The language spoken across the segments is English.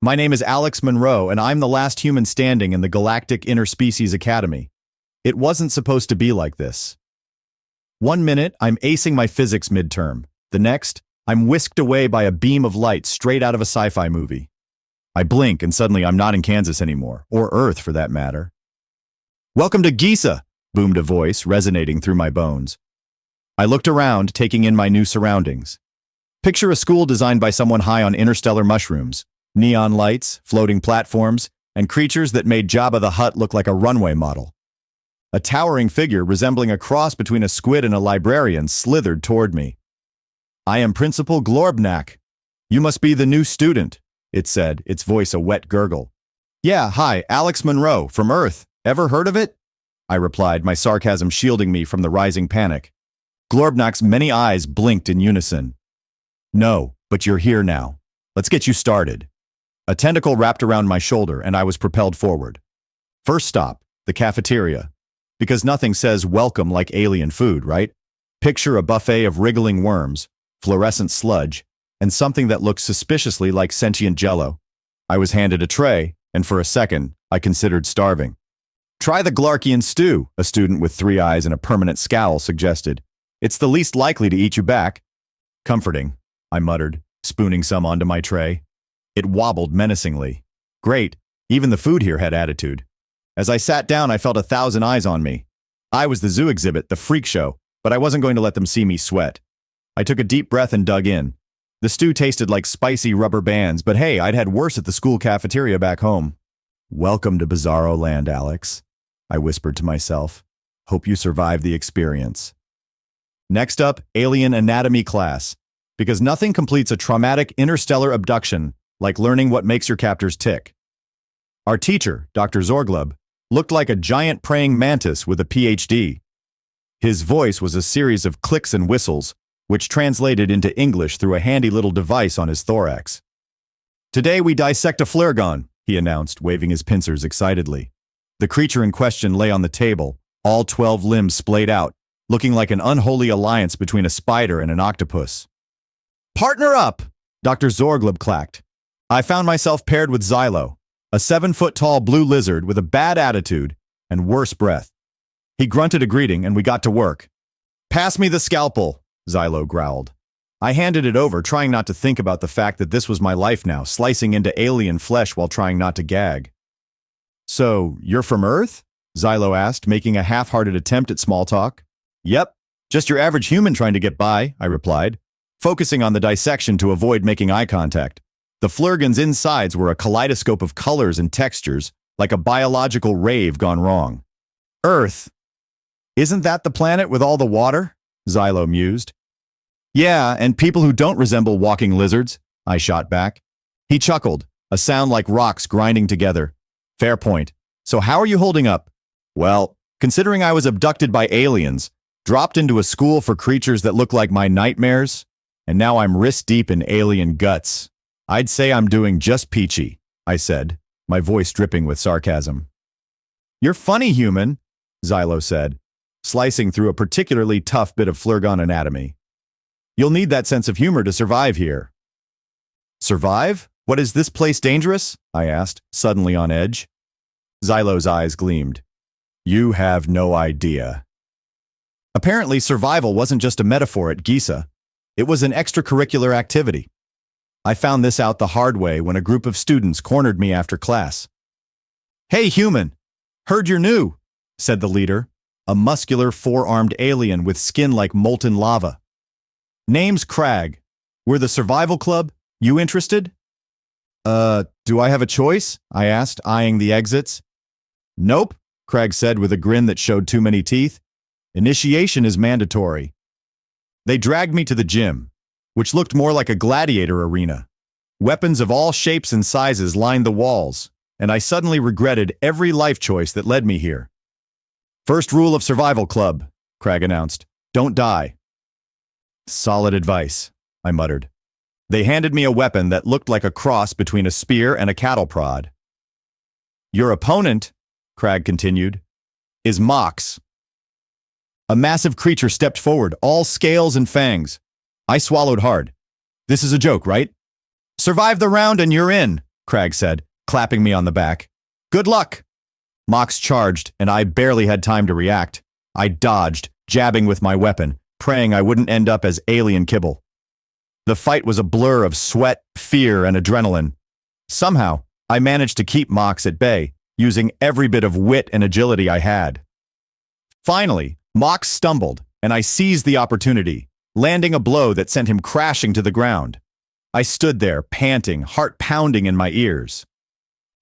My name is Alex Monroe, and I'm the last human standing in the Galactic Inter-Species Academy. It wasn't supposed to be like this. 1 minute, I'm acing my physics midterm. The next, I'm whisked away by a beam of light straight out of a sci-fi movie. I blink, and suddenly I'm not in Kansas anymore, or Earth for that matter. "Welcome to Giza," boomed a voice, resonating through my bones. I looked around, taking in my new surroundings. Picture a school designed by someone high on interstellar mushrooms. Neon lights, floating platforms, and creatures that made Jabba the Hutt look like a runway model. A towering figure resembling a cross between a squid and a librarian slithered toward me. "I am Principal Glorbnak. You must be the new student," it said, its voice a wet gurgle. "Yeah, hi, Alex Monroe, from Earth. Ever heard of it?" I replied, my sarcasm shielding me from the rising panic. Glorbnak's many eyes blinked in unison. "No, but you're here now. Let's get you started." A tentacle wrapped around my shoulder, and I was propelled forward. First stop, the cafeteria. Because nothing says welcome like alien food, right? Picture a buffet of wriggling worms, fluorescent sludge, and something that looks suspiciously like sentient jello. I was handed a tray, and for a second, I considered starving. "Try the Glarkian stew," a student with 3 eyes and a permanent scowl suggested. "It's the least likely to eat you back." "Comforting," I muttered, spooning some onto my tray. It wobbled menacingly. Great, even the food here had attitude. As I sat down, I felt 1,000 eyes on me. I was the zoo exhibit, the freak show, but I wasn't going to let them see me sweat. I took a deep breath and dug in. The stew tasted like spicy rubber bands, but hey, I'd had worse at the school cafeteria back home. "Welcome to Bizarro Land, Alex," I whispered to myself. "Hope you survive the experience." Next up, alien anatomy class, because nothing completes a traumatic interstellar abduction like learning what makes your captors tick. Our teacher, Dr. Zorglub, looked like a giant praying mantis with a PhD. His voice was a series of clicks and whistles, which translated into English through a handy little device on his thorax. "Today we dissect a flergon," he announced, waving his pincers excitedly. The creature in question lay on the table, all 12 limbs splayed out, looking like an unholy alliance between a spider and an octopus. "Partner up!" Dr. Zorglub clacked. I found myself paired with Xylo, a 7-foot-tall blue lizard with a bad attitude and worse breath. He grunted a greeting, and we got to work. "Pass me the scalpel," Xylo growled. I handed it over, trying not to think about the fact that this was my life now, slicing into alien flesh while trying not to gag. "So, you're from Earth?" Xylo asked, making a half-hearted attempt at small talk. "Yep, just your average human trying to get by," I replied, focusing on the dissection to avoid making eye contact. The Flurgan's insides were a kaleidoscope of colors and textures, like a biological rave gone wrong. "Earth. Isn't that the planet with all the water?" Xylo mused. "Yeah, and people who don't resemble walking lizards," I shot back. He chuckled, a sound like rocks grinding together. "Fair point. So how are you holding up?" "Well, considering I was abducted by aliens, dropped into a school for creatures that look like my nightmares, and now I'm wrist-deep in alien guts, I'd say I'm doing just peachy," I said, my voice dripping with sarcasm. "You're funny, human," Xylo said, slicing through a particularly tough bit of Flurgon anatomy. "You'll need that sense of humor to survive here." "Survive? What, is this place dangerous?" I asked, suddenly on edge. Xylo's eyes gleamed. "You have no idea." Apparently, survival wasn't just a metaphor at Giza. It was an extracurricular activity. I found this out the hard way when a group of students cornered me after class. "Hey, human! Heard you're new," said the leader, a muscular 4-armed alien with skin like molten lava. "Name's Crag. We're the Survival Club. You interested?" Do I have a choice?" I asked, eyeing the exits. "Nope," Crag said with a grin that showed too many teeth. "Initiation is mandatory." They dragged me to the gym, which looked more like a gladiator arena. Weapons of all shapes and sizes lined the walls, and I suddenly regretted every life choice that led me here. "First rule of Survival Club," Crag announced. "Don't die." "Solid advice," I muttered. They handed me a weapon that looked like a cross between a spear and a cattle prod. "Your opponent," Crag continued, "is Mox." A massive creature stepped forward, all scales and fangs. I swallowed hard. "This is a joke, right?" "Survive the round and you're in," Crag said, clapping me on the back. Good luck! Mox charged, and I barely had time to react. I dodged, jabbing with my weapon, praying I wouldn't end up as alien kibble. The fight was a blur of sweat, fear, and adrenaline. Somehow, I managed to keep Mox at bay, using every bit of wit and agility I had. Finally, Mox stumbled, and I seized the opportunity, landing a blow that sent him crashing to the ground. I stood there, panting, heart pounding in my ears.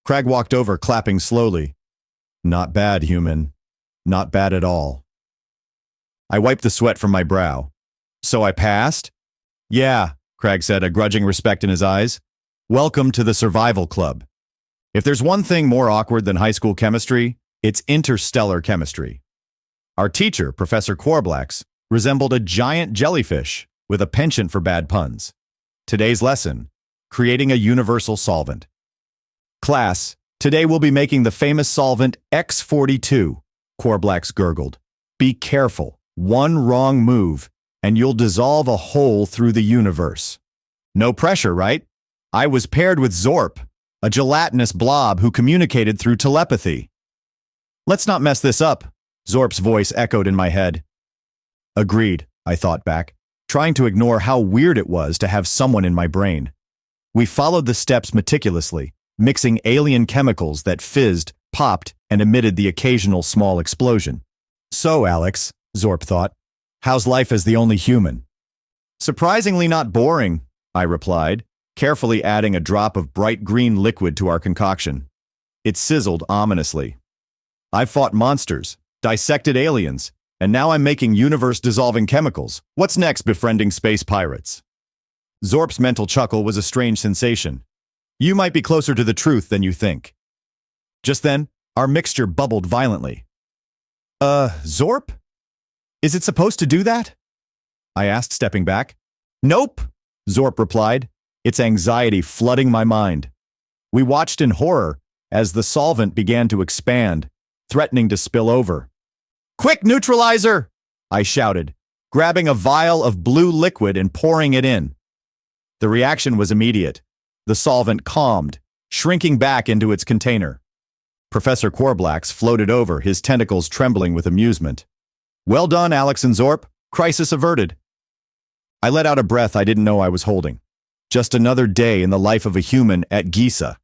Crag walked over, clapping slowly. Not bad, human. Not bad at all. I wiped the sweat from my brow. So I passed? Yeah, Crag said, a grudging respect in his eyes. Welcome to the Survival Club. If there's one thing more awkward than high school chemistry, it's interstellar chemistry. Our teacher, Professor Quarblax, resembled a giant jellyfish with a penchant for bad puns. Today's lesson, creating a universal solvent. Class, today we'll be making the famous solvent X42, Quarblax gurgled. Be careful, one wrong move, and you'll dissolve a hole through the universe. No pressure, right? I was paired with Zorp, a gelatinous blob who communicated through telepathy. Let's not mess this up, Zorp's voice echoed in my head. Agreed, I thought back, trying to ignore how weird it was to have someone in my brain. We followed the steps meticulously, mixing alien chemicals that fizzed, popped, and emitted the occasional small explosion. So, Alex, Zorp thought, how's life as the only human? Surprisingly not boring, I replied, carefully adding a drop of bright green liquid to our concoction. It sizzled ominously. I've fought monsters, dissected aliens, and now I'm making universe-dissolving chemicals. What's next, befriending space pirates? Zorp's mental chuckle was a strange sensation. You might be closer to the truth than you think. Just then, our mixture bubbled violently. Zorp? Is it supposed to do that? I asked, stepping back. Nope, Zorp replied, its anxiety flooding my mind. We watched in horror as the solvent began to expand, threatening to spill over. Quick neutralizer! I shouted, grabbing a vial of blue liquid and pouring it in. The reaction was immediate. The solvent calmed, shrinking back into its container. Professor Quarblax floated over, his tentacles trembling with amusement. Well done, Alex and Zorp. Crisis averted. I let out a breath I didn't know I was holding. Just another day in the life of a human at Giza.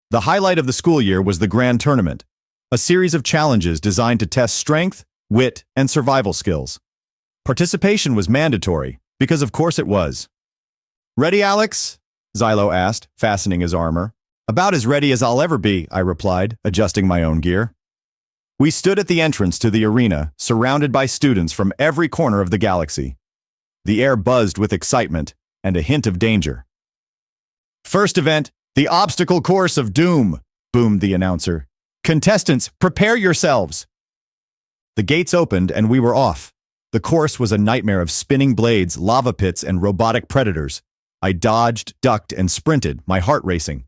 The highlight of the school year was the Grand Tournament, a series of challenges designed to test strength, wit, and survival skills. Participation was mandatory, because of course it was. Ready, Alex? Xylo asked, fastening his armor. About as ready as I'll ever be, I replied, adjusting my own gear. We stood at the entrance to the arena, surrounded by students from every corner of the galaxy. The air buzzed with excitement and a hint of danger. First event, the obstacle course of doom, boomed the announcer. Contestants, prepare yourselves. The gates opened and we were off. The course was a nightmare of spinning blades, lava pits, and robotic predators. I dodged, ducked, and sprinted, my heart racing.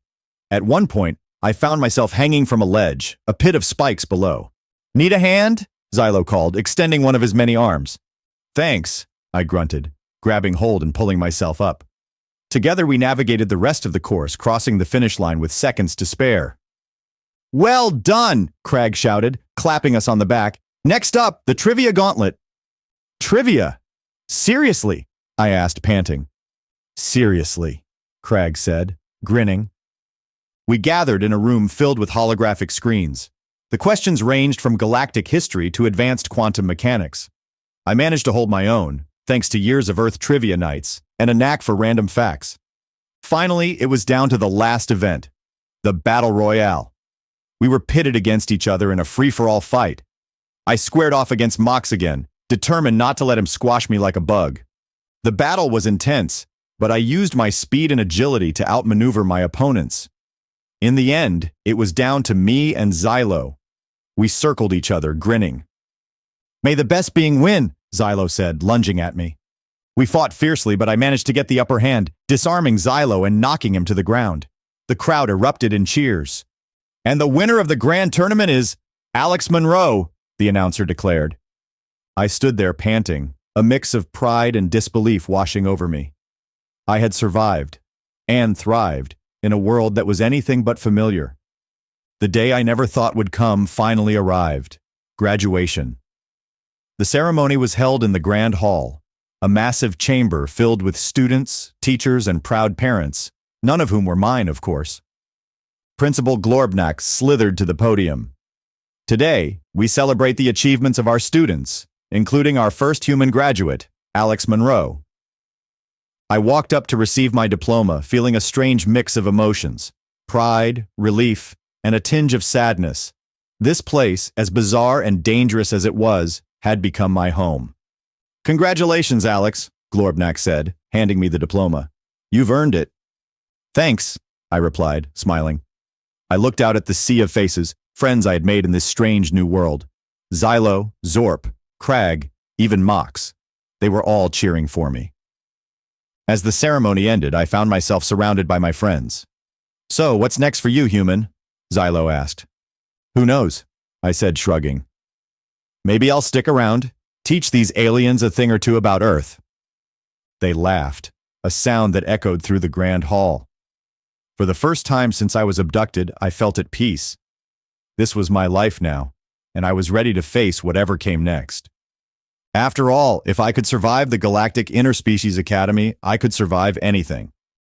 At one point, I found myself hanging from a ledge, a pit of spikes below. Need a hand? Xylo called, extending one of his many arms. Thanks, I grunted, grabbing hold and pulling myself up. Together we navigated the rest of the course, crossing the finish line with seconds to spare. Well done, Crag shouted, clapping us on the back. Next up, the trivia gauntlet. Trivia? Seriously? I asked, panting. Seriously, Crag said, grinning. We gathered in a room filled with holographic screens. The questions ranged from galactic history to advanced quantum mechanics. I managed to hold my own, thanks to years of Earth trivia nights and a knack for random facts. Finally, it was down to the last event, the Battle Royale. We were pitted against each other in a free-for-all fight. I squared off against Mox again, determined not to let him squash me like a bug. The battle was intense, but I used my speed and agility to outmaneuver my opponents. In the end, it was down to me and Xylo. We circled each other, grinning. May the best being win, Xylo said, lunging at me. We fought fiercely, but I managed to get the upper hand, disarming Xylo and knocking him to the ground. The crowd erupted in cheers. And the winner of the Grand Tournament is Alex Monroe, the announcer declared. I stood there panting, a mix of pride and disbelief washing over me. I had survived, and thrived, in a world that was anything but familiar. The day I never thought would come finally arrived. Graduation. The ceremony was held in the Grand Hall, a massive chamber filled with students, teachers, and proud parents, none of whom were mine, of course. Principal Glorbnak slithered to the podium. Today, we celebrate the achievements of our students, including our first human graduate, Alex Monroe. I walked up to receive my diploma, feeling a strange mix of emotions: pride, relief, and a tinge of sadness. This place, as bizarre and dangerous as it was, had become my home. "Congratulations, Alex," Glorbnak said, handing me the diploma. "You've earned it." "Thanks," I replied, smiling. I looked out at the sea of faces, friends I had made in this strange new world. Xylo, Zorp, Crag, even Mox. They were all cheering for me. As the ceremony ended, I found myself surrounded by my friends. "So, what's next for you, human?" Xylo asked. "Who knows?" I said, shrugging. "Maybe I'll stick around, teach these aliens a thing or two about Earth." They laughed, a sound that echoed through the grand hall. For the first time since I was abducted, I felt at peace. This was my life now, and I was ready to face whatever came next. After all, if I could survive the Galactic Inter-Species Academy, I could survive anything.